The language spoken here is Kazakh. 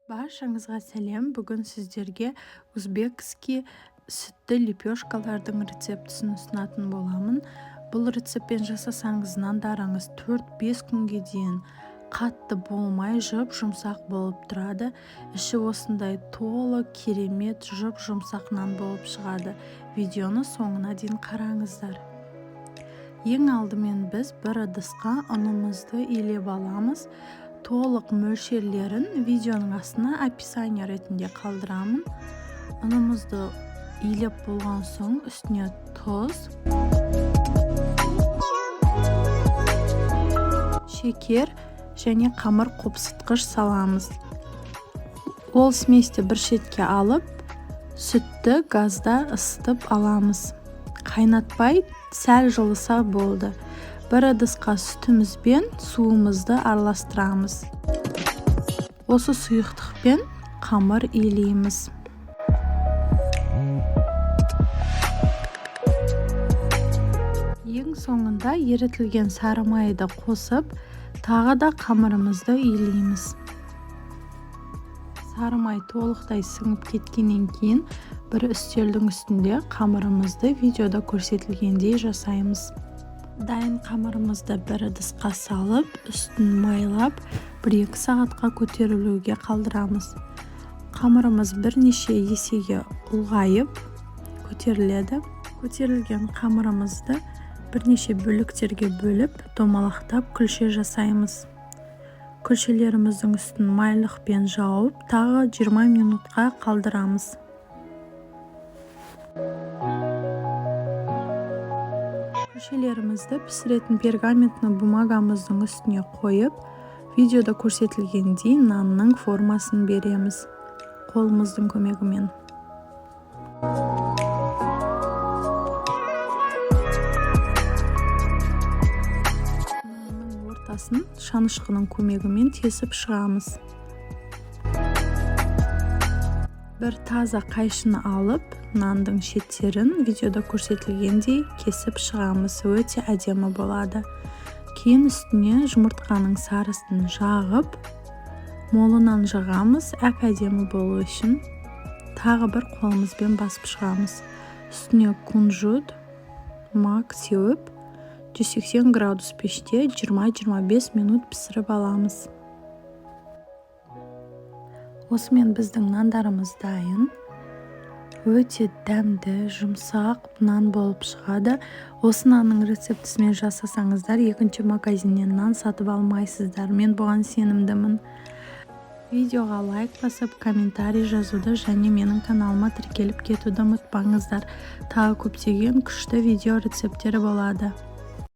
Баршаңызға сәлем. Бүгін сіздерге узбекский сүтті лепешкалардың рецептісін ұсынатын боламын. Бұл рецептпен жасасаңыз нандарыңыз 4-5 күнге дейін қатты болмай жұмсақ болып тұрады. Іші осындай толы, керемет, жұмсақ нан болып шығады. Видеоны соңына дейін қараңыздар. Ең алдымен біз бір ыдысқа ұнымызды илеп аламыз. Толық мөлшерлерін видеоның астына описание ретінде қалдырамын. Ұнымызды илеп болған соң үстіне тұз, шекер және қамыр қопсытқыш саламыз. Ол сместі бір шетке алып, сүтті газда ысытып аламыз. Қайнатпай, сәл жылыса болды. Бір ыдысқа сүтіміз бен суымызды араластырамыз. Осы сұйықтықпен қамыр илейміз. Ең соңында ерітілген сары майды қосып, тағы да қамырымызды илейміз. Сары май толықтай сіңіп кеткеннен кейін бір үстелдің үстінде қамырымызды видеода көрсетілгендей жасаймыз. Дайын қамырымызды бір ыдысқа салып, үстін майлап, 1-2 сағатқа көтерілуге қалдырамыз. Қамырымыз бірнеше есеге ұлғайып көтеріледі. Көтерілген қамырымызды бірнеше бөліктерге бөліп, домалақтап күлше жасаймыз. Күлшелеріміздің үстін майлықпен жауып, тағы 20 минутқа қалдырамыз. Күлшелерімізді пісіретін пергаментный бумагамыздың үстіне қойып, видеода көрсетілгендей нанның формасын береміз қолымыздың көмегімен. Нанның ортасын шанышқының көмегімен тесіп шығамыз. Бір таза қайшыны алып, нандың шеттерін видеода көрсетілгендей кесіп шығамыз. Өте әдемі болады. Кейін үстіне жұмыртқаның сарысын жағып, молынан жағамыз, әдемі болу үшін. Тағы бір қолымызбен басып шығамыз. Үстіне кунжут, мак сеуіп, 180 градус пеште 20-25 минут пісіріп аламыз. Осымен біздің нандарымыз дайын. Өте дәмді, жұмсақ нан болып шығады. Осы нанның рецептісімен жасасаңыздар, екінші магазиннен нан сатып алмайсыздар. Мен бұған сенімдімін. Видеоға лайк басып, комментарий жазуды және менің каналыма тіркеліп кетуді ұмытпаңыздар. Тағы көптеген күшті видео рецептері болады.